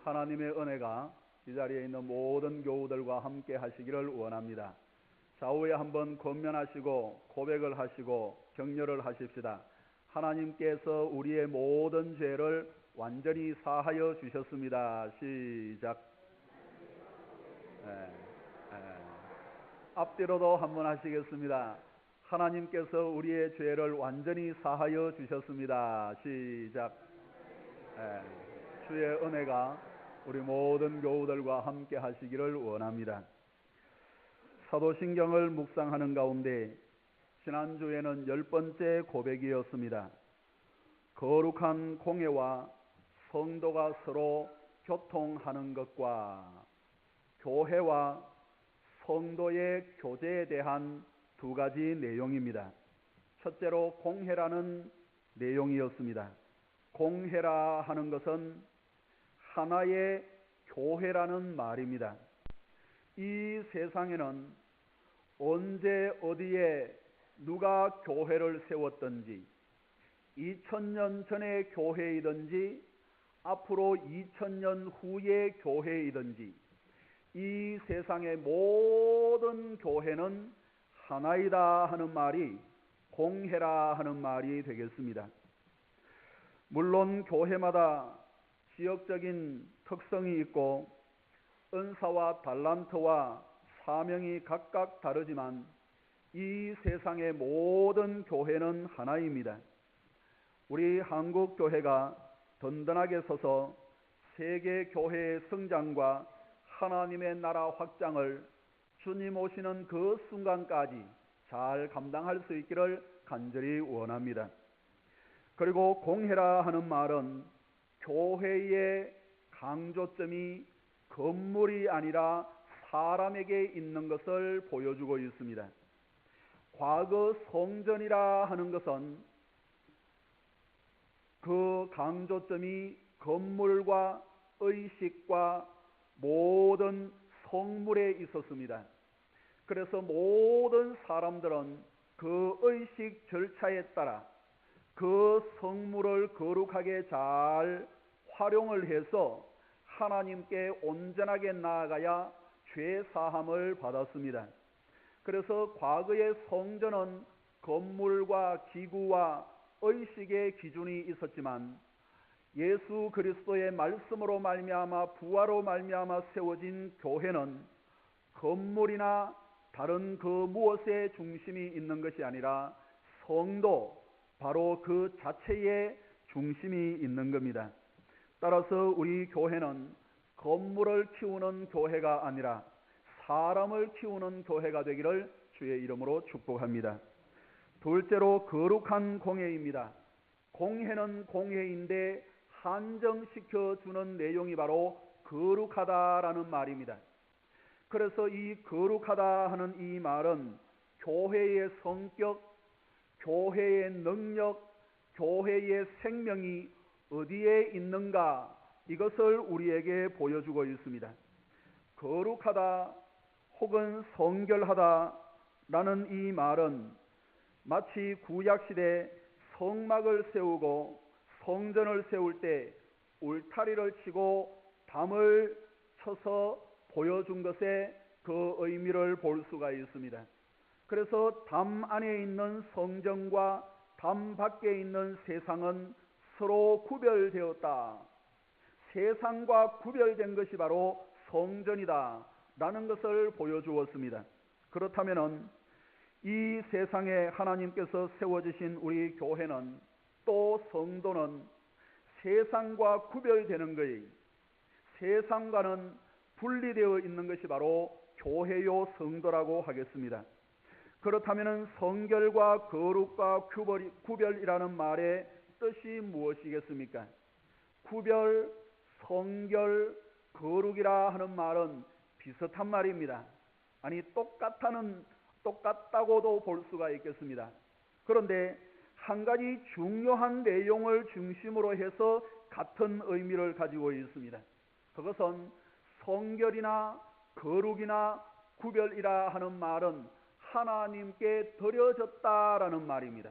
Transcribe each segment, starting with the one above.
하나님의 은혜가 이 자리에 있는 모든 교우들과 함께 하시기를 원합니다. 좌우에 한번 권면하시고 고백을 하시고 격려를 하십시다. 하나님께서 우리의 모든 죄를 완전히 사하여 주셨습니다. 시작. 앞뒤로도 한번 하시겠습니다. 하나님께서 우리의 죄를 완전히 사하여 주셨습니다. 시작. 주의 은혜가 우리 모든 교우들과 함께 하시기를 원합니다. 사도신경을 묵상하는 가운데 지난주에는 10번째 고백이었습니다. 거룩한 공예와 성도가 서로 교통하는 것과 교회와 성도의 교제에 대한 두 가지 내용입니다. 첫째로 공회라는 내용이었습니다. 공회라 하는 것은 하나의 교회라는 말입니다. 이 세상에는 언제 어디에 누가 교회를 세웠든지 2000년 전의 교회이든지 앞으로 2000년 후의 교회이든지 이 세상의 모든 교회는 하나이다 하는 말이 공회라 하는 말이 되겠습니다. 물론 교회마다 지역적인 특성이 있고 은사와 달란트와 사명이 각각 다르지만 이 세상의 모든 교회는 하나입니다. 우리 한국 교회가 든든하게 서서 세계 교회의 성장과 하나님의 나라 확장을 주님 오시는 그 순간까지 잘 감당할 수 있기를 간절히 원합니다. 그리고 공회라 하는 말은 교회의 강조점이 건물이 아니라 사람에게 있는 것을 보여주고 있습니다. 과거 성전이라 하는 것은 그 강조점이 건물과 의식과 모든 성물에 있었습니다. 그래서 모든 사람들은 그 의식 절차에 따라 그 성물을 거룩하게 잘 활용을 해서 하나님께 온전하게 나아가야 죄 사함을 받았습니다. 그래서 과거의 성전은 건물과 기구와 의식의 기준이 있었지만 예수 그리스도의 말씀으로 말미암아 부활로 말미암아 세워진 교회는 건물이나 다른 그 무엇의 중심이 있는 것이 아니라 성도 바로 그 자체의 중심이 있는 겁니다. 따라서 우리 교회는 건물을 키우는 교회가 아니라 사람을 키우는 교회가 되기를 주의 이름으로 축복합니다. 둘째로 거룩한 공회입니다. 공회는 공회인데 한정시켜 주는 내용이 바로 거룩하다라는 말입니다. 그래서 이 거룩하다 하는 이 말은 교회의 성격, 교회의 능력, 교회의 생명이 어디에 있는가 이것을 우리에게 보여주고 있습니다. 거룩하다 혹은 성결하다라는 이 말은 마치 구약시대 성막을 세우고 성전을 세울 때 울타리를 치고 담을 쳐서 보여준 것의 그 의미를 볼 수가 있습니다. 그래서 담 안에 있는 성전과 담 밖에 있는 세상은 서로 구별되었다. 세상과 구별된 것이 바로 성전이다 라는 것을 보여주었습니다. 그렇다면 이 세상에 하나님께서 세워주신 우리 교회는 또 성도는 세상과 구별되는 것이 세상과는 분리되어 있는 것이 바로 교회요 성도라고 하겠습니다. 그렇다면 성결과 거룩과 구별이라는 말의 뜻이 무엇이겠습니까? 구별, 성결, 거룩이라 하는 말은 비슷한 말입니다. 아니 똑같다고도 볼 수가 있겠습니다. 그런데 한 가지 중요한 내용을 중심으로 해서 같은 의미를 가지고 있습니다. 그것은 성결이나 거룩이나 구별이라 하는 말은 하나님께 드려졌다라는 말입니다.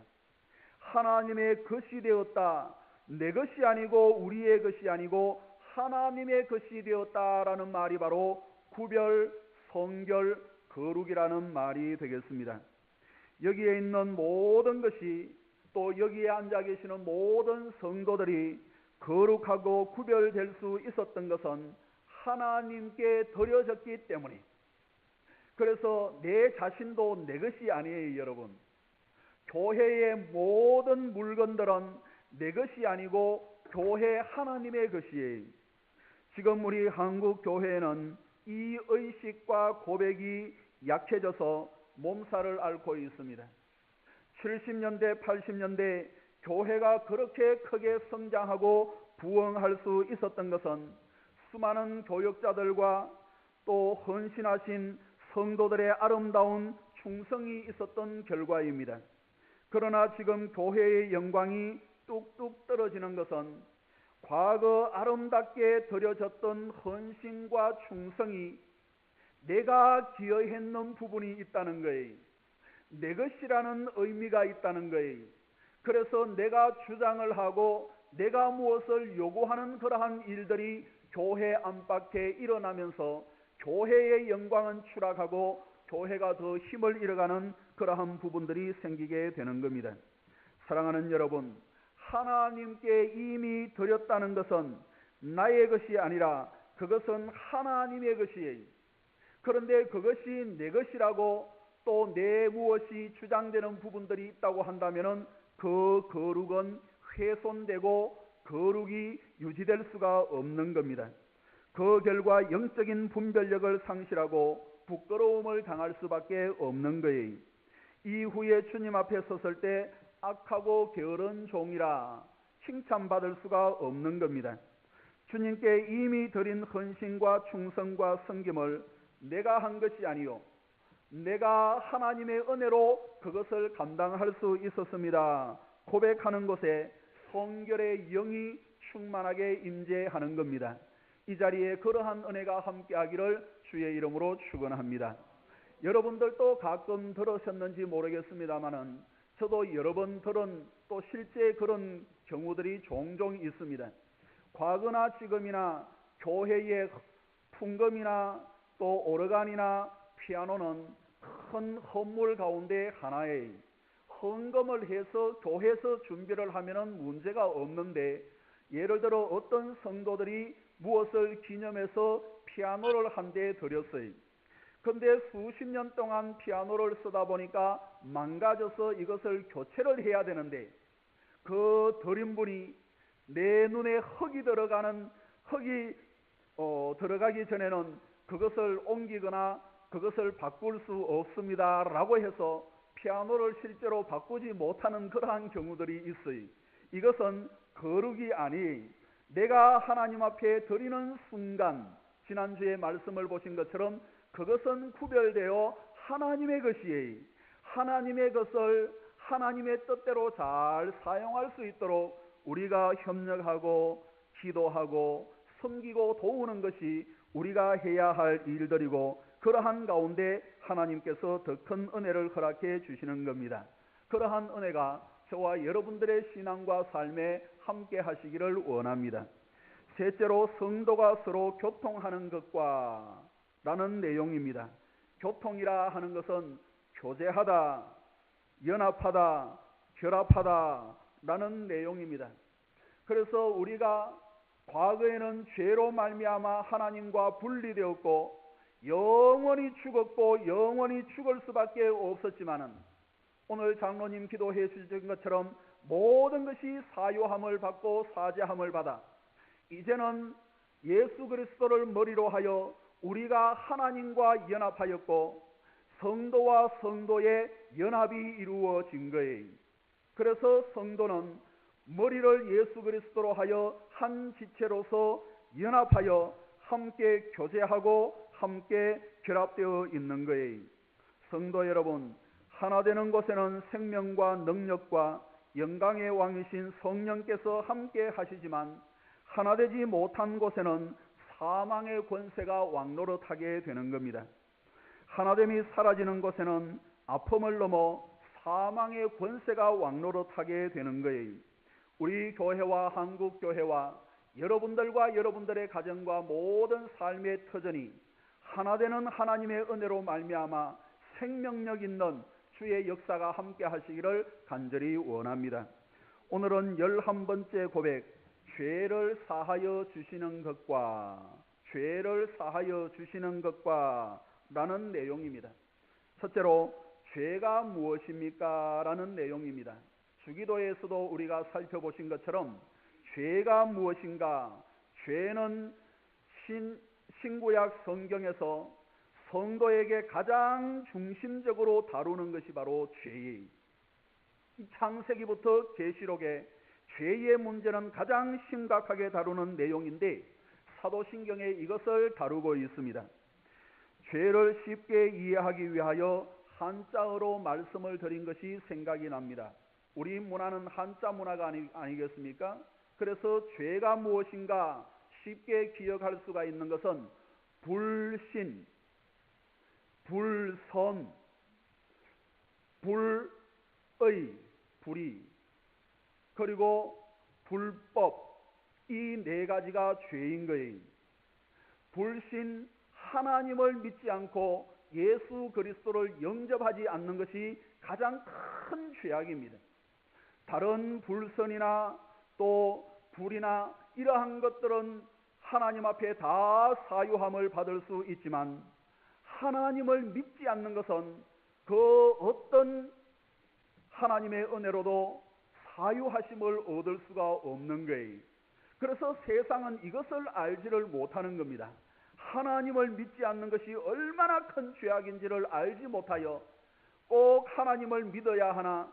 하나님의 것이 되었다. 내 것이 아니고 우리의 것이 아니고 하나님의 것이 되었다라는 말이 바로 구별, 성결, 거룩이라는 말이 되겠습니다. 여기에 있는 모든 것이, 또 여기에 앉아 계시는 모든 성도들이 거룩하고 구별될 수 있었던 것은 하나님께 드려졌기 때문에, 그래서 내 자신도 내 것이 아니에요. 여러분, 교회의 모든 물건들은 내 것이 아니고 교회 하나님의 것이에요. 지금 우리 한국 교회는 이 의식과 고백이 약해져서 몸살을 앓고 있습니다. 70년대, 80년대 교회가 그렇게 크게 성장하고 부흥할 수 있었던 것은 수많은 교역자들과 또 헌신하신 성도들의 아름다운 충성이 있었던 결과입니다. 그러나 지금 교회의 영광이 뚝뚝 떨어지는 것은 과거 아름답게 드려졌던 헌신과 충성이 내가 기여했는 부분이 있다는 거예요. 내 것이라는 의미가 있다는 거예요. 그래서 내가 주장을 하고 내가 무엇을 요구하는 그러한 일들이 교회 안팎에 일어나면서 교회의 영광은 추락하고 교회가 더 힘을 잃어가는 그러한 부분들이 생기게 되는 겁니다. 사랑하는 여러분, 하나님께 이미 드렸다는 것은 나의 것이 아니라 그것은 하나님의 것이에요. 그런데 그것이 내 것이라고 또 내 무엇이 주장되는 부분들이 있다고 한다면 그 거룩은 훼손되고 거룩이 유지될 수가 없는 겁니다. 그 결과 영적인 분별력을 상실하고 부끄러움을 당할 수밖에 없는 거예요. 이후에 주님 앞에 섰을 때 악하고 게으른 종이라 칭찬받을 수가 없는 겁니다. 주님께 이미 드린 헌신과 충성과 섬김을 내가 한 것이 아니요 내가 하나님의 은혜로 그것을 감당할 수 있었습니다 고백하는 곳에 성결의 영이 충만하게 임재하는 겁니다. 이 자리에 그러한 은혜가 함께하기를 주의 이름으로 축원합니다. 여러분들도 가끔 들으셨는지 모르겠습니다만은 저도 여러 번 들은 또 실제 그런 경우들이 종종 있습니다. 과거나 지금이나 교회의 풍금이나 또 오르간이나 피아노는 큰 헌물 가운데 하나에 헌금을 해서 교회에서 준비를 하면 문제가 없는데, 예를 들어 어떤 성도들이 무엇을 기념해서 피아노를 한 대 드렸어요. 그런데 수십 년 동안 피아노를 쓰다 보니까 망가져서 이것을 교체를 해야 되는데 그 드린 분이 내 눈에 흙이 들어가기 전에는 그것을 옮기거나 그것을 바꿀 수 없습니다 라고 해서 피아노를 실제로 바꾸지 못하는 그러한 경우들이 있어요. 이것은 거룩이 아니, 내가 하나님 앞에 드리는 순간, 지난주에 말씀을 보신 것처럼 그것은 구별되어 하나님의 것이에요. 하나님의 것을 하나님의 뜻대로 잘 사용할 수 있도록 우리가 협력하고 기도하고 섬기고 도우는 것이 우리가 해야 할 일들이고, 그러한 가운데 하나님께서 더 큰 은혜를 허락해 주시는 겁니다. 그러한 은혜가 저와 여러분들의 신앙과 삶에 함께 하시기를 원합니다. 셋째로, 성도가 서로 교통하는 것과 라는 내용입니다. 교통이라 하는 것은 교제하다, 연합하다, 결합하다 라는 내용입니다. 그래서 우리가 과거에는 죄로 말미암아 하나님과 분리되었고 영원히 죽었고 영원히 죽을 수밖에 없었지만은, 오늘 장로님 기도해 주신 것처럼 모든 것이 사유함을 받고 사죄함을 받아 이제는 예수 그리스도를 머리로 하여 우리가 하나님과 연합하였고 성도와 성도의 연합이 이루어진 거예요. 그래서 성도는 머리를 예수 그리스도로 하여 한 지체로서 연합하여 함께 교제하고 함께 결합되어 있는 거예요. 성도 여러분, 하나 되는 곳에는 생명과 능력과 영광의 왕이신 성령께서 함께 하시지만 하나 되지 못한 곳에는 사망의 권세가 왕노릇하게 되는 겁니다. 하나됨이 사라지는 곳에는 아픔을 넘어 사망의 권세가 왕노릇하게 되는 거예요. 우리 교회와 한국 교회와 여러분들과 여러분들의 가정과 모든 삶의 터전이 하나 되는 하나님의 은혜로 말미암아 생명력 있는 주의 역사가 함께 하시기를 간절히 원합니다. 오늘은 11번째 고백, 죄를 사하여 주시는 것과 라는 내용입니다. 첫째로 죄가 무엇입니까? 라는 내용입니다. 주기도에서도 우리가 살펴보신 것처럼 죄가 무엇인가? 죄는 신구약 성경에서 성도에게 가장 중심적으로 다루는 것이 바로 죄예요. 창세기부터 계시록에 죄의 문제는 가장 심각하게 다루는 내용인데 사도신경에 이것을 다루고 있습니다. 죄를 쉽게 이해하기 위하여 한자어로 말씀을 드린 것이 생각이 납니다. 우리 문화는 한자 문화가 아니겠습니까? 그래서 죄가 무엇인가 쉽게 기억할 수가 있는 것은 불신, 불선, 불의, 그리고 불법, 이 네 가지가 죄인 거예요. 불신, 하나님을 믿지 않고 예수 그리스도를 영접하지 않는 것이 가장 큰 죄악입니다. 다른 불선이나 또 불이나 이러한 것들은 하나님 앞에 다 사유함을 받을 수 있지만 하나님을 믿지 않는 것은 그 어떤 하나님의 은혜로도 사유하심을 얻을 수가 없는 거예요. 그래서 세상은 이것을 알지를 못하는 겁니다. 하나님을 믿지 않는 것이 얼마나 큰 죄악인지를 알지 못하여 꼭 하나님을 믿어야 하나,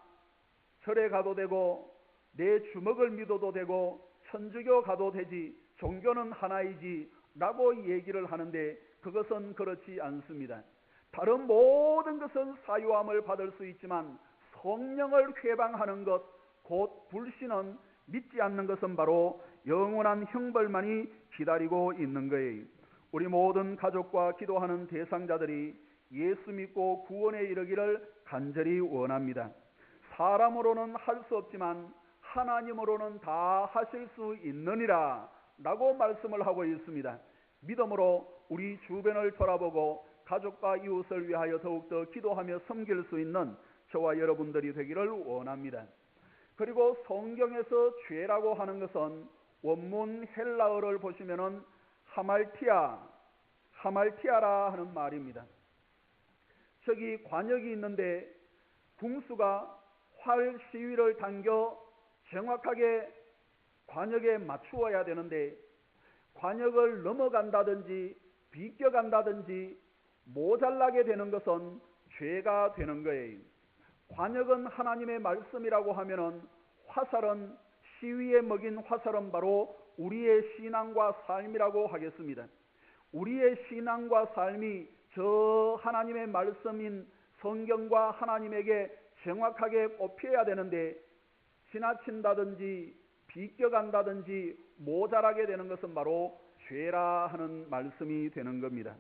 절에 가도 되고 내 주먹을 믿어도 되고 천주교 가도 되지, 종교는 하나이지 라고 얘기를 하는데 그것은 그렇지 않습니다. 다른 모든 것은 사유함을 받을 수 있지만 성령을 회방하는 것, 곧 불신은, 믿지 않는 것은 바로 영원한 형벌만이 기다리고 있는 거예요. 우리 모든 가족과 기도하는 대상자들이 예수 믿고 구원에 이르기를 간절히 원합니다. 사람으로는 할 수 없지만 하나님으로는 다 하실 수 있느니라 라고 말씀을 하고 있습니다. 믿음으로 우리 주변을 돌아보고 가족과 이웃을 위하여 더욱더 기도하며 섬길 수 있는 저와 여러분들이 되기를 원합니다. 그리고 성경에서 죄라고 하는 것은 원문 헬라어를 보시면은 하말티아라 하는 말입니다. 저기 관역이 있는데 궁수가 활 시위를 당겨 정확하게 관역에 맞추어야 되는데 관역을 넘어간다든지 비껴간다든지 모자라게 되는 것은 죄가 되는 거예요. 관역은 하나님의 말씀이라고 하면은 화살은, 시위에 먹인 화살은 바로 우리의 신앙과 삶이라고 하겠습니다. 우리의 신앙과 삶이 저 하나님의 말씀인 성경과 하나님에게 정확하게 꼽혀야 되는데 지나친다든지 비껴간다든지 모자라게 되는 것은 바로 죄라 하는 말씀이 되는 겁니다.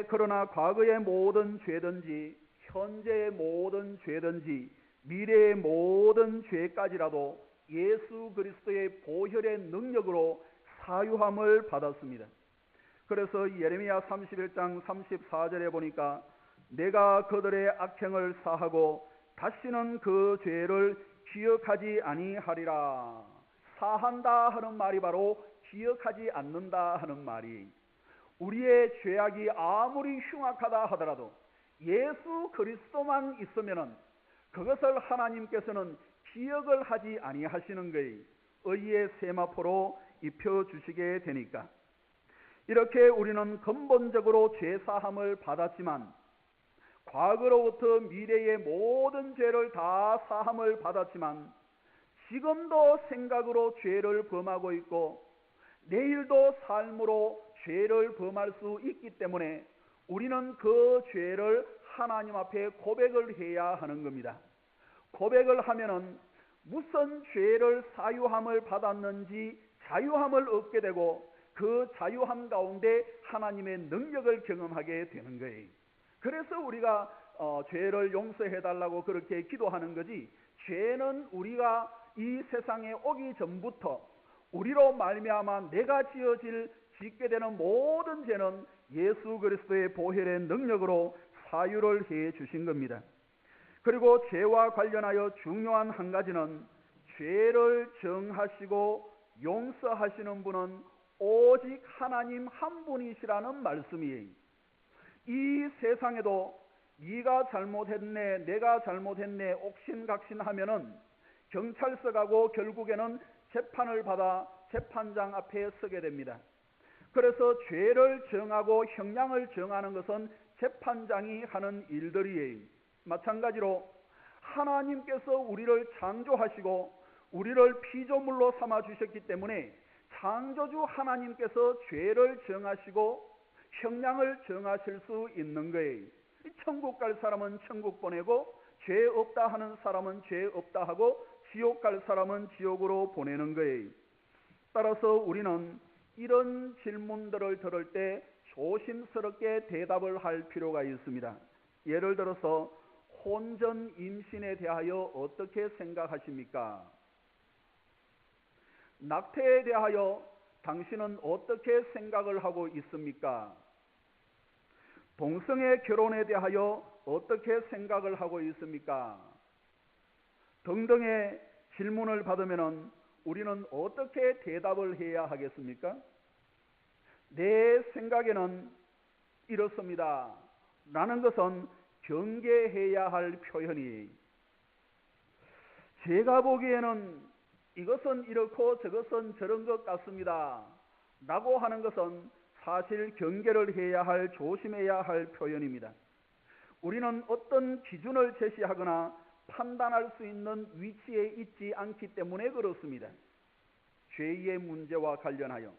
그러나 과거의 모든 죄든지 현재의 모든 죄든지 미래의 모든 죄까지라도 예수 그리스도의 보혈의 능력으로 사유함을 받았습니다. 그래서 예레미야 31장 34절에 보니까 내가 그들의 악행을 사하고 다시는 그 죄를 기억하지 아니하리라. 사한다 하는 말이 바로 기억하지 않는다 하는 말이, 우리의 죄악이 아무리 흉악하다 하더라도 예수 그리스도만 있으면은 그것을 하나님께서는 기억을 하지 아니하시는 거예요. 의의 세마포로 입혀주시게 되니까. 이렇게 우리는 근본적으로 죄사함을 받았지만 과거로부터 미래의 모든 죄를 다 사함을 받았지만 지금도 생각으로 죄를 범하고 있고 내일도 삶으로 죄를 범할 수 있기 때문에 우리는 그 죄를 하나님 앞에 고백을 해야 하는 겁니다. 고백을 하면은 무슨 죄를 사유함을 받았는지 자유함을 얻게 되고 그 자유함 가운데 하나님의 능력을 경험하게 되는 거예요. 그래서 우리가 죄를 용서해달라고 그렇게 기도하는 거지, 죄는 우리가 이 세상에 오기 전부터 우리로 말미암아 내가 짓게 되는 모든 죄는 예수 그리스도의 보혈의 능력으로 사유를 해 주신 겁니다. 그리고 죄와 관련하여 중요한 한 가지는 죄를 정하시고 용서하시는 분은 오직 하나님 한 분이시라는 말씀이에요. 이 세상에도 네가 잘못했네, 내가 잘못했네, 옥신각신하면은 경찰서 가고 결국에는 재판을 받아 재판장 앞에 서게 됩니다. 그래서 죄를 정하고 형량을 정하는 것은 재판장이 하는 일들이에요. 마찬가지로 하나님께서 우리를 창조하시고 우리를 피조물로 삼아 주셨기 때문에 창조주 하나님께서 죄를 정하시고 형량을 정하실 수 있는 거예요. 천국 갈 사람은 천국 보내고 죄 없다 하는 사람은 죄 없다 하고 지옥 갈 사람은 지옥으로 보내는 거예요. 따라서 우리는 이런 질문들을 들을 때 조심스럽게 대답을 할 필요가 있습니다. 예를 들어서 혼전 임신에 대하여 어떻게 생각하십니까? 낙태에 대하여 당신은 어떻게 생각을 하고 있습니까? 동성애 결혼에 대하여 어떻게 생각을 하고 있습니까? 등등의 질문을 받으면 우리는 어떻게 대답을 해야 하겠습니까? 내 생각에는 이렇습니다. 라는 것은 경계해야 할 표현이, 제가 보기에는 이것은 이렇고 저것은 저런 것 같습니다. 라고 하는 것은 사실 경계를 해야 할, 조심해야 할 표현입니다. 우리는 어떤 기준을 제시하거나 판단할 수 있는 위치에 있지 않기 때문에 그렇습니다. 죄의 문제와 관련하여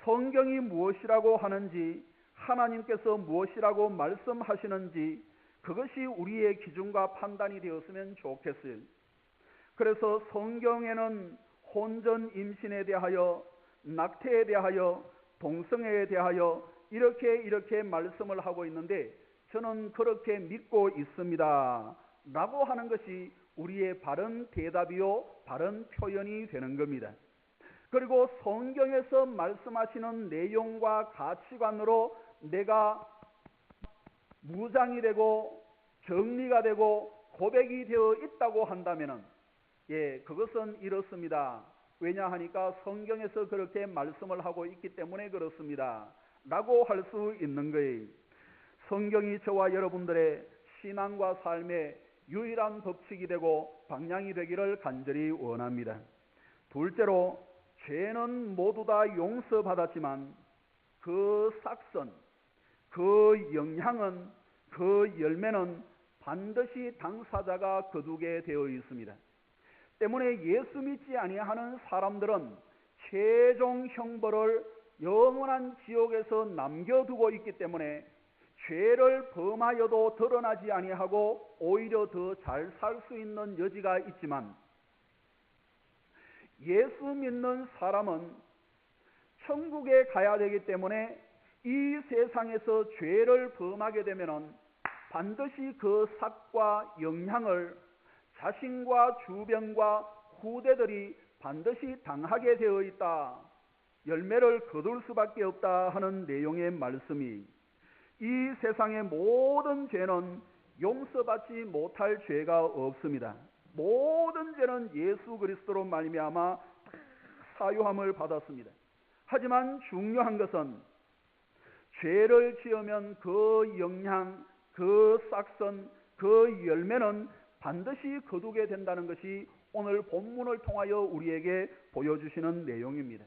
성경이 무엇이라고 하는지, 하나님께서 무엇이라고 말씀하시는지 그것이 우리의 기준과 판단이 되었으면 좋겠어요. 그래서 성경에는 혼전 임신에 대하여, 낙태에 대하여, 동성애에 대하여 이렇게 말씀을 하고 있는데 저는 그렇게 믿고 있습니다. 라고 하는 것이 우리의 바른 대답이요, 바른 표현이 되는 겁니다. 그리고 성경에서 말씀하시는 내용과 가치관으로 내가 무장이 되고 정리가 되고 고백이 되어 있다고 한다면은 그것은 이렇습니다. 왜냐하니까 성경에서 그렇게 말씀을 하고 있기 때문에 그렇습니다. 라고 할 수 있는 거예요. 성경이 저와 여러분들의 신앙과 삶의 유일한 법칙이 되고 방향이 되기를 간절히 원합니다. 둘째로, 죄는 모두 다 용서받았지만 그 싹선, 그 영향은, 그 열매는 반드시 당사자가 거두게 되어 있습니다. 때문에 예수 믿지 아니하는 사람들은 최종 형벌을 영원한 지옥에서 남겨두고 있기 때문에 죄를 범하여도 드러나지 아니하고 오히려 더 잘 살 수 있는 여지가 있지만, 예수 믿는 사람은 천국에 가야 되기 때문에 이 세상에서 죄를 범하게 되면 반드시 그 삭과 영향을 자신과 주변과 후대들이 반드시 당하게 되어 있다. 열매를 거둘 수밖에 없다 하는 내용의 말씀이, 이 세상의 모든 죄는 용서받지 못할 죄가 없습니다. 모든 죄는 예수 그리스도로 말미암아 사유함을 받았습니다. 하지만 중요한 것은 죄를 지으면 그 영향, 그 싹선, 그 열매는 반드시 거두게 된다는 것이 오늘 본문을 통하여 우리에게 보여주시는 내용입니다.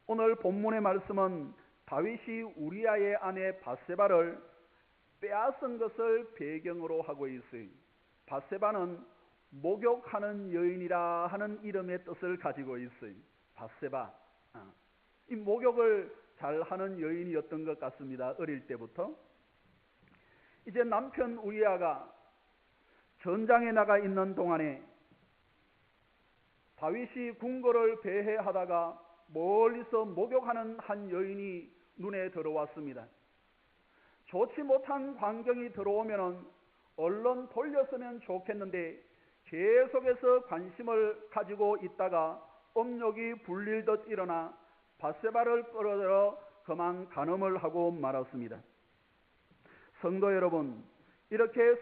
오늘 본문의 말씀은 다윗이 우리아의 아내 밧세바를 빼앗은 것을 배경으로 하고 있어요. 밧세바는 목욕하는 여인이라 하는 이름의 뜻을 가지고 있어요. 밧세바. 이 목욕을 잘하는 여인이었던 것 같습니다. 어릴 때부터. 이제 남편 우리아가 전장에 나가 있는 동안에 다윗이 궁궐을 배회하다가 멀리서 목욕하는 한 여인이 눈에 들어왔습니다. 좋지 못한 광경이 들어오면 얼른 돌렸으면 좋겠는데 계속해서 관심을 가지고 있다가 업력이 불릴듯 일어나 밧세바를 끌어들여 그만 간음을 하고 말았습니다. 성도 여러분, 이렇게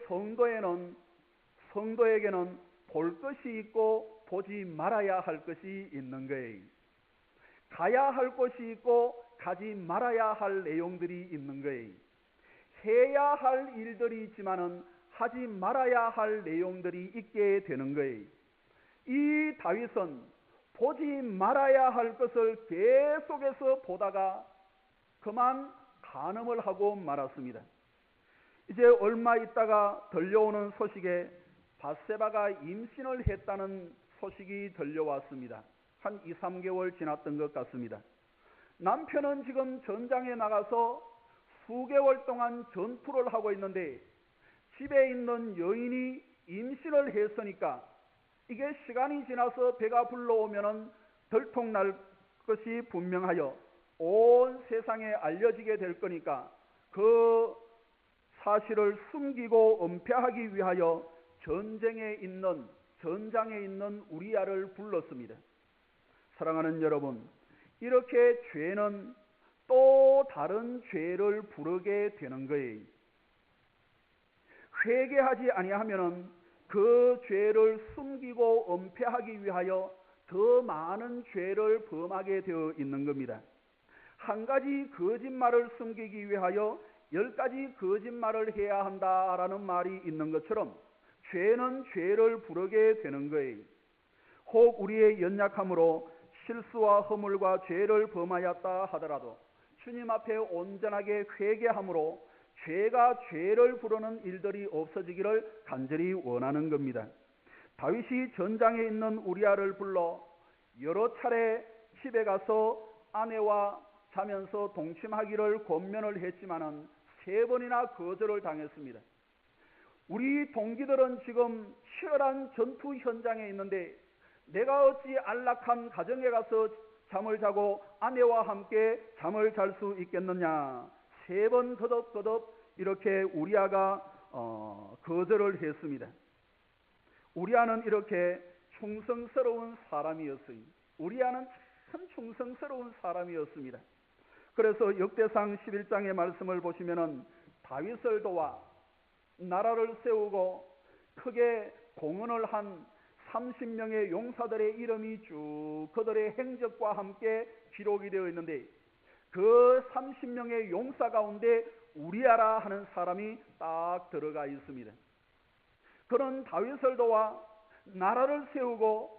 성도에게는 볼 것이 있고 보지 말아야 할 것이 있는 거예요. 가야 할 곳이 있고 가지 말아야 할 내용들이 있는 거예요. 해야 할 일들이 있지만은 하지 말아야 할 내용들이 있게 되는 거예요. 이 다윗은 보지 말아야 할 것을 계속해서 보다가 그만 간음을 하고 말았습니다. 이제 얼마 있다가 들려오는 소식에 밧세바가 임신을 했다는 소식이 들려왔습니다. 한 2, 3개월 지났던 것 같습니다. 남편은 지금 전장에 나가서 수개월 동안 전투를 하고 있는데 집에 있는 여인이 임신을 했으니까 이게 시간이 지나서 배가 불러오면은 들통날 것이 분명하여 온 세상에 알려지게 될 거니까 그 사실을 숨기고 은폐하기 위하여 전장에 있는 우리아를 불렀습니다. 사랑하는 여러분, 이렇게 죄는 또 다른 죄를 부르게 되는 거예요. 회개하지 아니하면은 그 죄를 숨기고 은폐하기 위하여 더 많은 죄를 범하게 되어 있는 겁니다. 한 가지 거짓말을 숨기기 위하여 10가지 거짓말을 해야 한다라는 말이 있는 것처럼 죄는 죄를 부르게 되는 거예요. 혹 우리의 연약함으로 실수와 허물과 죄를 범하였다 하더라도 주님 앞에 온전하게 회개함으로 죄가 죄를 부르는 일들이 없어지기를 간절히 원하는 겁니다. 다윗이 전장에 있는 우리아를 불러 여러 차례 집에 가서 아내와 자면서 동침하기를 권면을 했지만은 3번이나 거절을 당했습니다. 우리 동기들은 지금 치열한 전투 현장에 있는데 내가 어찌 안락한 가정에 가서 잠을 자고 아내와 함께 잠을 잘 수 있겠느냐. 3번 거듭거듭 이렇게 우리아가 거절을 했습니다. 우리아는 이렇게 충성스러운 사람이었어요. 우리아는 참 충성스러운 사람이었습니다. 그래서 역대상 11장의 말씀을 보시면은 다윗을 도와 나라를 세우고 크게 공헌을 한 30명의 용사들의 이름이 쭉 그들의 행적과 함께 기록이 되어 있는데 그 30명의 용사 가운데 우리아라 하는 사람이 딱 들어가 있습니다. 그런 다윗을 도와 나라를 세우고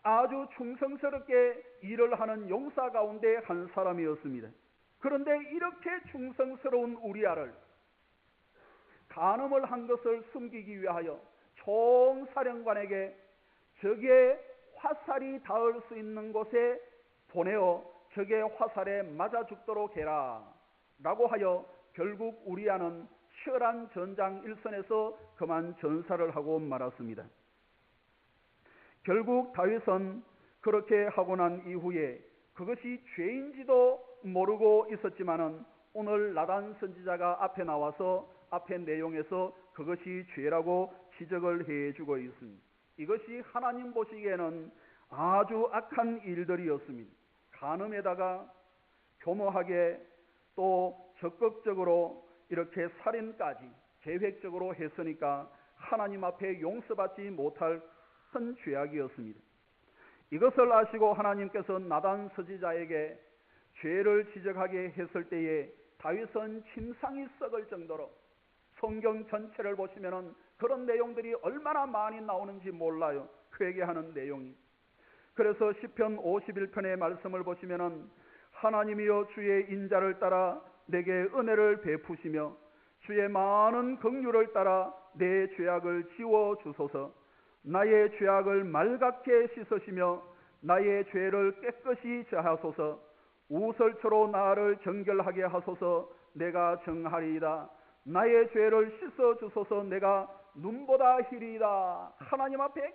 아주 충성스럽게 일을 하는 용사 가운데 한 사람이었습니다. 그런데 이렇게 충성스러운 우리아를 간음을 한 것을 숨기기 위하여 총사령관에게 적의 화살이 닿을 수 있는 곳에 보내어 적의 화살에 맞아 죽도록 해라 라고 하여 결국 우리아는 치열한 전장 일선에서 그만 전사를 하고 말았습니다. 결국 다윗은 그렇게 하고 난 이후에 그것이 죄인지도 모르고 있었지만은 오늘 나단 선지자가 앞에 나와서 앞에 내용에서 그것이 죄라고 지적을 해주고 있습니다. 이것이 하나님 보시기에는 아주 악한 일들이었습니다. 간음에다가 교모하게 또 적극적으로 이렇게 살인까지 계획적으로 했으니까 하나님 앞에 용서받지 못할 큰 죄악이었습니다. 이것을 아시고 하나님께서 나단 선지자에게 죄를 지적하게 했을 때에 다윗은 침상이 썩을 정도로 성경 전체를 보시면은 그런 내용들이 얼마나 많이 나오는지 몰라요. 회개하는 내용이. 그래서 시편 51편의 말씀을 보시면은 하나님이여 주의 인자를 따라 내게 은혜를 베푸시며 주의 많은 긍휼을 따라 내 죄악을 지워 주소서. 나의 죄악을 맑게 씻으시며 나의 죄를 깨끗이 제하소서. 우설초로 나를 정결하게 하소서. 내가 정하리이다. 나의 죄를 씻어 주소서. 내가 눈보다 희리이다. 하나님 앞에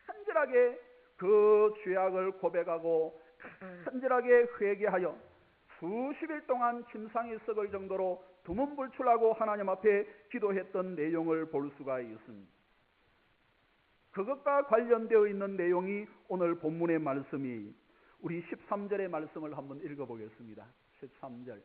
간절하게 그 죄악을 고백하고 간절하게 회개하여 수십일 동안 침상이 썩을 정도로 두문불출하고 하나님 앞에 기도했던 내용을 볼 수가 있습니다. 그것과 관련되어 있는 내용이 오늘 본문의 말씀이 우리 13절의 말씀을 한번 읽어보겠습니다. 13절.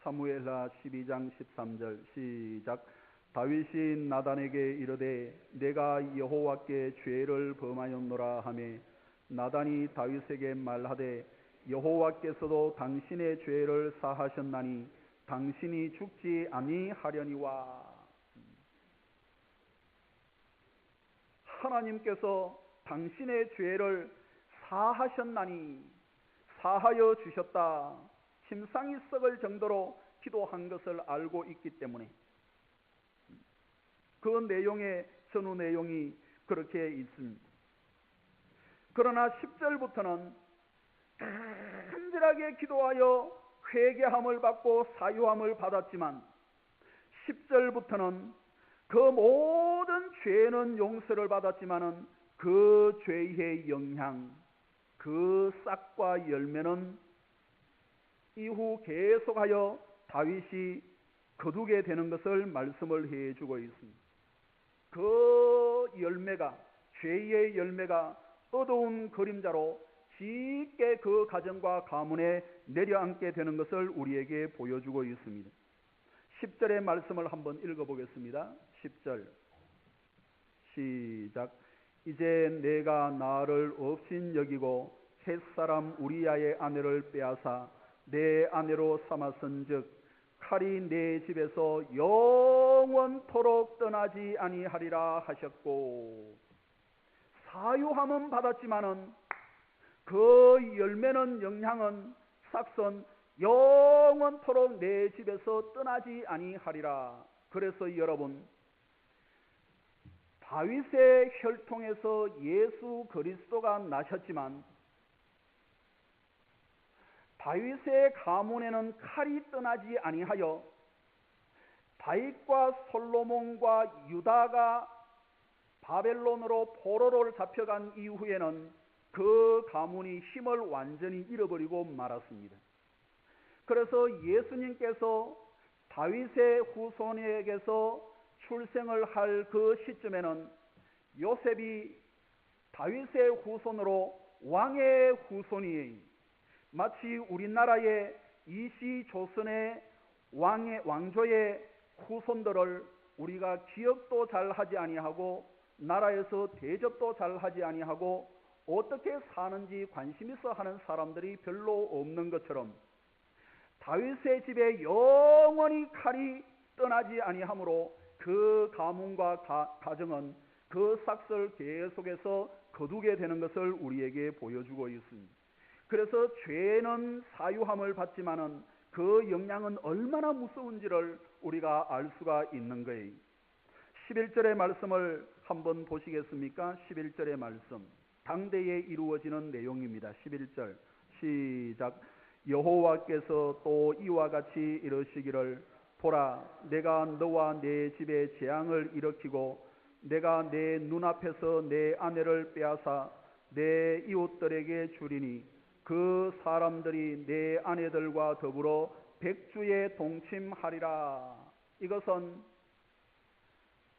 사무엘하 12장 13절 시작. 다윗이 나단에게 이르되 내가 여호와께 죄를 범하였노라 하매 나단이 다윗에게 말하되 여호와께서도 당신의 죄를 사하셨나니 당신이 죽지 아니하려니와. 하나님께서 당신의 죄를 사하셨나니, 사하여 주셨다, 침상이 썩을 정도로 기도한 것을 알고 있기 때문에 그 내용의 전후 내용이 그렇게 있습니다. 그러나 10절부터는 간절하게 기도하여 회개함을 받고 사유함을 받았지만 10절부터는 그 모든 죄는 용서를 받았지만은 그 죄의 영향, 그 싹과 열매는 이후 계속하여 다윗이 거두게 되는 것을 말씀을 해주고 있습니다. 그 열매가, 죄의 열매가 어두운 그림자로 짙게 그 가정과 가문에 내려앉게 되는 것을 우리에게 보여주고 있습니다. 10절의 말씀을 한번 읽어보겠습니다. 10절 시작. 이제 내가 나를 없인 여기고 햇사람 우리야의 아내를 빼앗아 내 아내로 삼았은즉 칼이 내 집에서 영원토록 떠나지 아니하리라 하셨고, 사유함은 받았지만은 그 열매는, 영향은, 싹선 영원토록 내 집에서 떠나지 아니하리라. 그래서 여러분, 다윗의 혈통에서 예수 그리스도가 나셨지만 다윗의 가문에는 칼이 떠나지 아니하여 다윗과 솔로몬과 유다가 바벨론으로 포로로 잡혀간 이후에는 그 가문이 힘을 완전히 잃어버리고 말았습니다. 그래서 예수님께서 다윗의 후손에게서 출생을 할 그 시점에는 요셉이 다윗의 후손으로 왕의 후손이, 마치 우리나라의 이시 조선의 왕조의 후손들을 우리가 기억도 잘 하지 아니하고 나라에서 대접도 잘 하지 아니하고 어떻게 사는지 관심 있어 하는 사람들이 별로 없는 것처럼 다윗의 집에 영원히 칼이 떠나지 아니하므로 그 가문과 가정은 그 싹을 계속해서 거두게 되는 것을 우리에게 보여주고 있습니다. 그래서 죄는 사유함을 받지만은 그 영향은 얼마나 무서운지를 우리가 알 수가 있는 거예요. 11절의 말씀을 한번 보시겠습니까? 11절의 말씀, 당대에 이루어지는 내용입니다. 11절 시작. 여호와께서 또 이와 같이 이르시기를 보라, 내가 너와 내 집에 재앙을 일으키고 내가 내 눈앞에서 내 아내를 빼앗아 내 이웃들에게 주리니 그 사람들이 내 아내들과 더불어 백주에 동침하리라. 이것은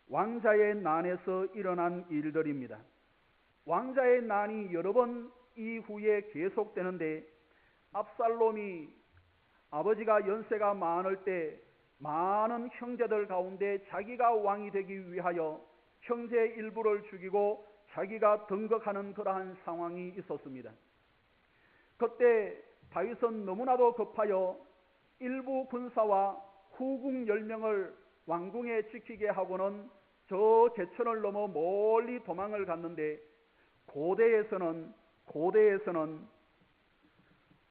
왕자의 난에서 일어난 일들입니다. 왕자의 난이 여러 번 이후에 계속되는데, 압살롬이 아버지가 연세가 많을 때 많은 형제들 가운데 자기가 왕이 되기 위하여 형제 일부를 죽이고 자기가 등극하는 그러한 상황이 있었습니다. 그때 다윗은 너무나도 급하여 일부 군사와 후궁 10명을 왕궁에 지키게 하고는 저 제천을 넘어 멀리 도망을 갔는데, 고대에서는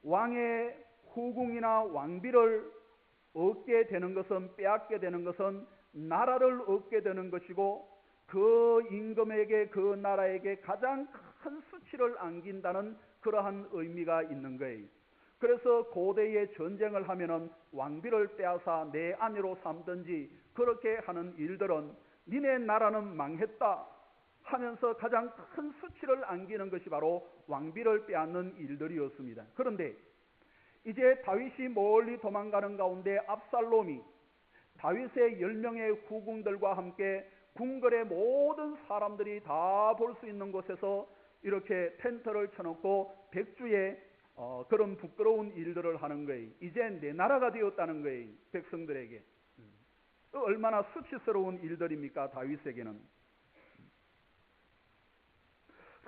왕의 후궁이나 왕비를 얻게 되는 것은, 빼앗게 되는 것은 나라를 얻게 되는 것이고 그 임금에게, 그 나라에게 가장 큰 수치를 안긴다는 그러한 의미가 있는 거예요. 그래서 고대의 전쟁을 하면은 왕비를 빼앗아 내 아내로 삼든지 그렇게 하는 일들은 니네 나라는 망했다 하면서 가장 큰 수치를 안기는 것이 바로 왕비를 빼앗는 일들이었습니다. 그런데 이제 다윗이 멀리 도망가는 가운데 압살롬이 다윗의 10명의 후궁들과 함께 궁궐의 모든 사람들이 다 볼 수 있는 곳에서 이렇게 텐트를 쳐놓고 백주에 그런 부끄러운 일들을 하는 거예요. 이제 내 나라가 되었다는 거예요. 백성들에게. 얼마나 수치스러운 일들입니까? 다윗에게는.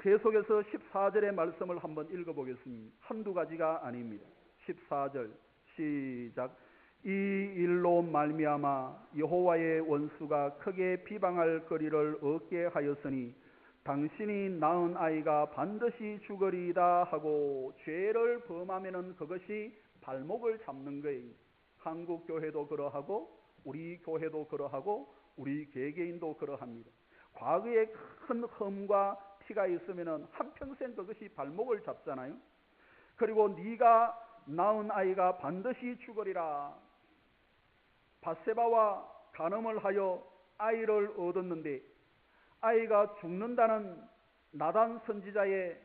계속해서 14절의 말씀을 한번 읽어보겠습니다. 한두 가지가 아닙니다. 14절 시작. 이 일로 말미암아 여호와의 원수가 크게 비방할 거리를 얻게 하였으니 당신이 낳은 아이가 반드시 죽으리이다 하고 죄를 범하면은 그것이 발목을 잡는 거예요. 한국 교회도 그러하고 우리 교회도 그러하고 우리 개개인도 그러합니다. 과거에 큰 흠과 티가 있으면은 한평생 그것이 발목을 잡잖아요. 그리고 네가 낳은 아이가 반드시 죽으리라. 밧세바와 간음을 하여 아이를 얻었는데 아이가 죽는다는 나단 선지자의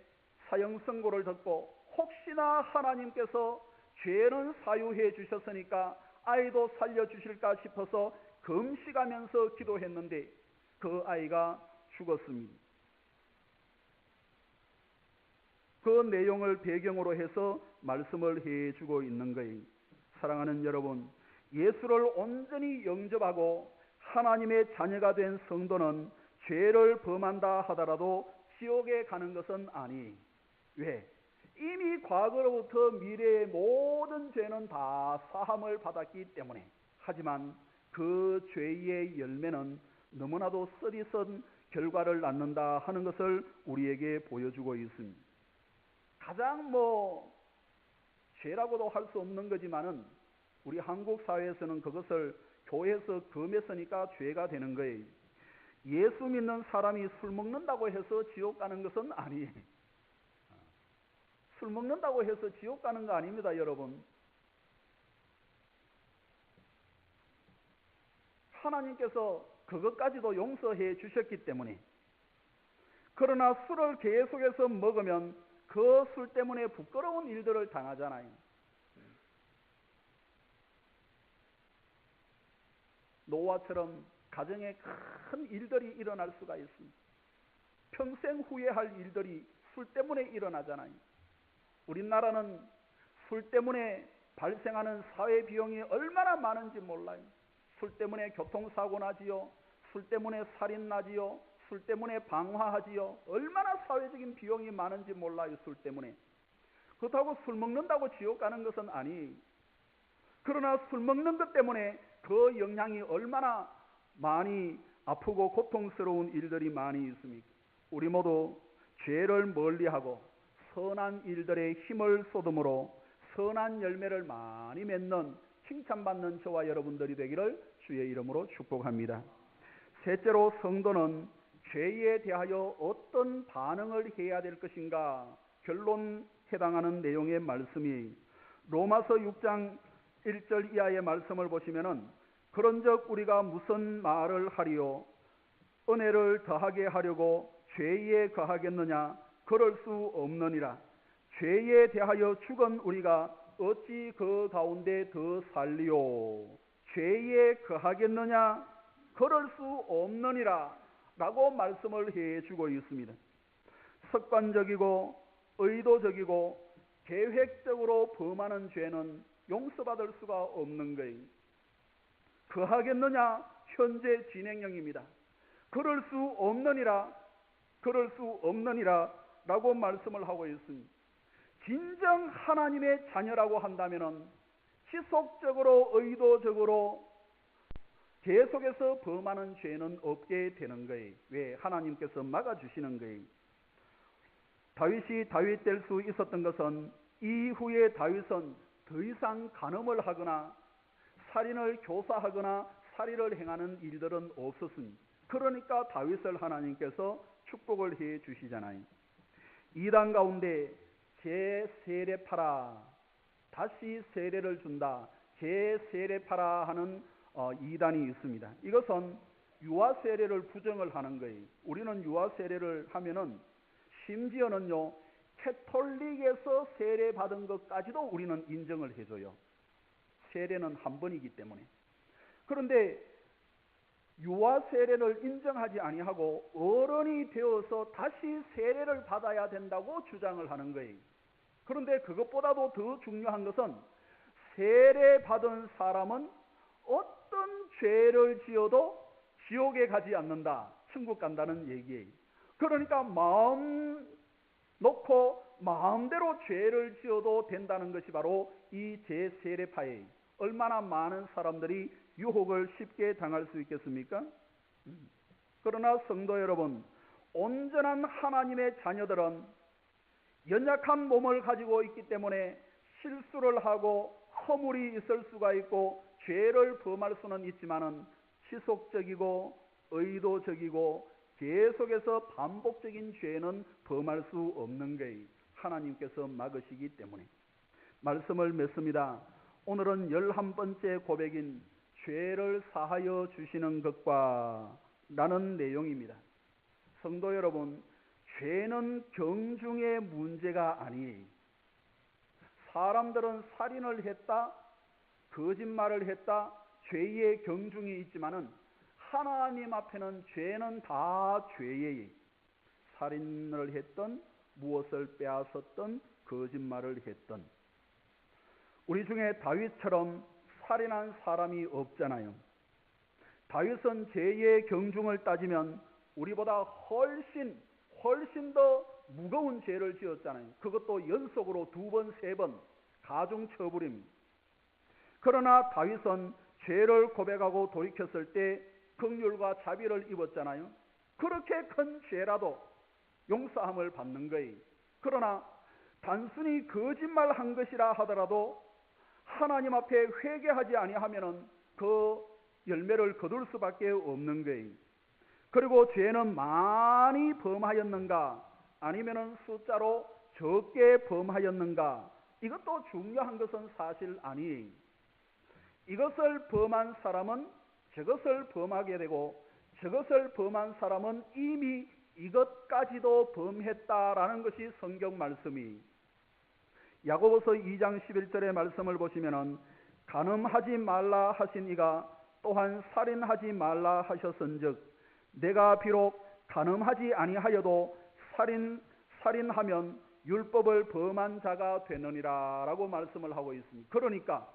사형 선고를 듣고 혹시나 하나님께서 죄는 사유해 주셨으니까 아이도 살려주실까 싶어서 금식하면서 기도했는데 그 아이가 죽었습니다. 그 내용을 배경으로 해서 말씀을 해주고 있는 거예요. 사랑하는 여러분, 예수를 온전히 영접하고 하나님의 자녀가 된 성도는 죄를 범한다 하더라도 지옥에 가는 것은 아니. 왜? 이미 과거로부터 미래의 모든 죄는 다 사함을 받았기 때문에. 하지만 그 죄의 열매는 너무나도 쓰리선 결과를 낳는다 하는 것을 우리에게 보여주고 있습니다. 가장 죄라고도 할 수 없는 거지만은 우리 한국 사회에서는 그것을 교회에서 금했으니까 죄가 되는 거예요. 예수 믿는 사람이 술 먹는다고 해서 지옥 가는 것은 아니에요. 술 먹는다고 해서 지옥 가는 거 아닙니다, 여러분. 하나님께서 그것까지도 용서해 주셨기 때문에. 그러나 술을 계속해서 먹으면 그 술 때문에 부끄러운 일들을 당하잖아요. 노아처럼 가정에 큰 일들이 일어날 수가 있습니다. 평생 후회할 일들이 술 때문에 일어나잖아요. 우리나라는 술 때문에 발생하는 사회 비용이 얼마나 많은지 몰라요. 술 때문에 교통사고 나지요. 술 때문에 살인 나지요. 술 때문에 방화하지요. 얼마나 사회적인 비용이 많은지 몰라요. 술 때문에. 그렇다고 술 먹는다고 지옥 가는 것은 아니. 그러나 술 먹는 것 때문에 그 영향이 얼마나 많이 아프고 고통스러운 일들이 많이 있습니까? 우리 모두 죄를 멀리하고 선한 일들에 힘을 쏟음으로 선한 열매를 많이 맺는 칭찬받는 저와 여러분들이 되기를 주의 이름으로 축복합니다. 셋째로, 성도는 죄에 대하여 어떤 반응을 해야 될 것인가? 결론 해당하는 내용의 말씀이 로마서 6장 1절 이하의 말씀을 보시면은 그런즉 우리가 무슨 말을 하리요? 은혜를 더하게 하려고 죄에 거하겠느냐? 그럴 수 없느니라. 죄에 대하여 죽은 우리가 어찌 그 가운데 더 살리요? 죄에 거하겠느냐? 그럴 수 없느니라 라고 말씀을 해주고 있습니다. 습관적이고 의도적이고 계획적으로 범하는 죄는 용서받을 수가 없는 거예요. 거하겠느냐? 현재 진행형입니다. 그럴 수 없느니라, 그럴 수 없느니라 라고 말씀을 하고 있습니다. 진정 하나님의 자녀라고 한다면 지속적으로 의도적으로 계속해서 범하는 죄는 없게 되는 거예요. 왜? 하나님께서 막아주시는 거예요. 다윗이 다윗 될 수 있었던 것은 이후에 다윗은 더 이상 간음을 하거나 살인을 교사하거나 살인을 행하는 일들은 없었습니다. 그러니까 다윗을 하나님께서 축복을 해 주시잖아요. 이단 가운데 제세례파라, 다시 세례를 준다, 제세례파라 하는 이단이 있습니다. 이것은 유아세례를 부정을 하는 거예요. 우리는 유아세례를 하면은 심지어는요, 캐톨릭에서 세례받은 것까지도 우리는 인정을 해줘요. 세례는 한 번이기 때문에. 그런데 유아 세례를 인정하지 아니하고 어른이 되어서 다시 세례를 받아야 된다고 주장을 하는 거예요. 그런데 그것보다도 더 중요한 것은 세례 받은 사람은 어떤 죄를 지어도 지옥에 가지 않는다, 천국 간다는 얘기예요. 그러니까 마음 놓고 마음대로 죄를 지어도 된다는 것이 바로 이 제세례파예요. 얼마나 많은 사람들이 유혹을 쉽게 당할 수 있겠습니까? 그러나 성도 여러분, 온전한 하나님의 자녀들은 연약한 몸을 가지고 있기 때문에 실수를 하고 허물이 있을 수가 있고 죄를 범할 수는 있지만은 지속적이고 의도적이고 계속해서 반복적인 죄는 범할 수 없는 거예요. 하나님께서 막으시기 때문에. 말씀을 맺습니다. 오늘은 11번째 고백인 죄를 사하여 주시는 것과 라는 내용입니다. 성도 여러분, 죄는 경중의 문제가 아니에요. 사람들은 살인을 했다, 거짓말을 했다, 죄의 경중이 있지만은 하나님 앞에는 죄는 다 죄예요. 살인을 했던, 무엇을 빼앗았던, 거짓말을 했던. 우리 중에 다윗처럼 살인한 사람이 없잖아요. 다윗은 죄의 경중을 따지면 우리보다 훨씬 더 무거운 죄를 지었잖아요. 그것도 연속으로 2번, 3번 가중처벌입니다. 그러나 다윗은 죄를 고백하고 돌이켰을 때 긍휼과 자비를 입었잖아요. 그렇게 큰 죄라도 용서함을 받는 거예요. 그러나 단순히 거짓말한 것이라 하더라도 하나님 앞에 회개하지 아니하면은 그 열매를 거둘 수밖에 없는 거예요. 그리고 죄는 많이 범하였는가 아니면은 숫자로 적게 범하였는가, 이것도 중요한 것은 사실 아니에요. 이것을 범한 사람은 저것을 범하게 되고 저것을 범한 사람은 이미 이것까지도 범했다라는 것이 성경 말씀이. 야고보서 2장 11절의 말씀을 보시면은 간음하지 말라 하신 이가 또한 살인하지 말라 하셨은즉 내가 비록 간음하지 아니하여도 살인하면 율법을 범한 자가 되느니라 라고 말씀을 하고 있습니다. 그러니까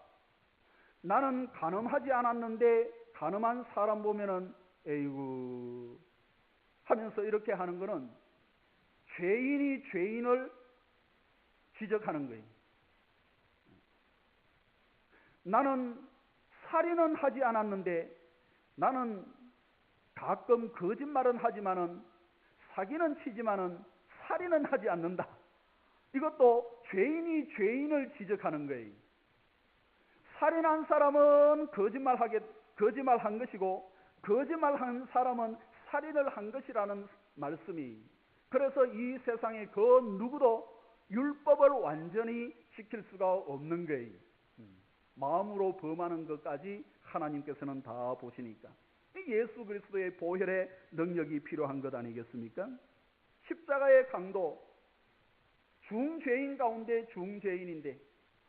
나는 간음하지 않았는데 간음한 사람 보면은 에이구 하면서 이렇게 하는 것은 죄인이 죄인을 지적하는 거예요. 나는 살인은 하지 않았는데 나는 가끔 거짓말은 하지만은 사기는 치지만은 살인은 하지 않는다. 이것도 죄인이 죄인을 지적하는 거예요. 살인한 사람은 거짓말한 것이고 거짓말한 사람은 살인을 한 것이라는 말씀이. 그래서 이 세상에 그 누구도 율법을 완전히 지킬 수가 없는 거예요. 마음으로 범하는 것까지 하나님께서는 다 보시니까. 예수 그리스도의 보혈의 능력이 필요한 것 아니겠습니까? 십자가의 강도, 중죄인 가운데 중죄인인데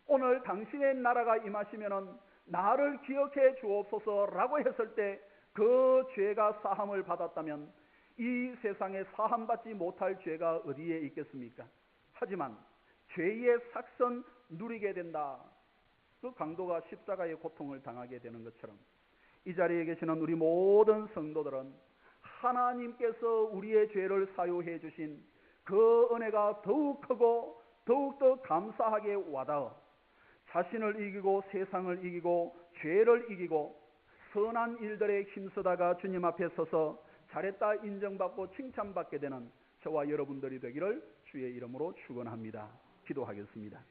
오늘 당신의 나라가 임하시면은 나를 기억해 주옵소서라고 했을 때 그 죄가 사함을 받았다면 이 세상에 사함받지 못할 죄가 어디에 있겠습니까? 하지만 죄의 삭선 누리게 된다. 그 강도가 십자가의 고통을 당하게 되는 것처럼 이 자리에 계시는 우리 모든 성도들은 하나님께서 우리의 죄를 사유해 주신 그 은혜가 더욱 크고 더욱더 감사하게 와닿아 자신을 이기고 세상을 이기고 죄를 이기고 선한 일들에 힘쓰다가 주님 앞에 서서 잘했다 인정받고 칭찬받게 되는 저와 여러분들이 되기를 주의 이름으로 축원합니다. 기도하겠습니다.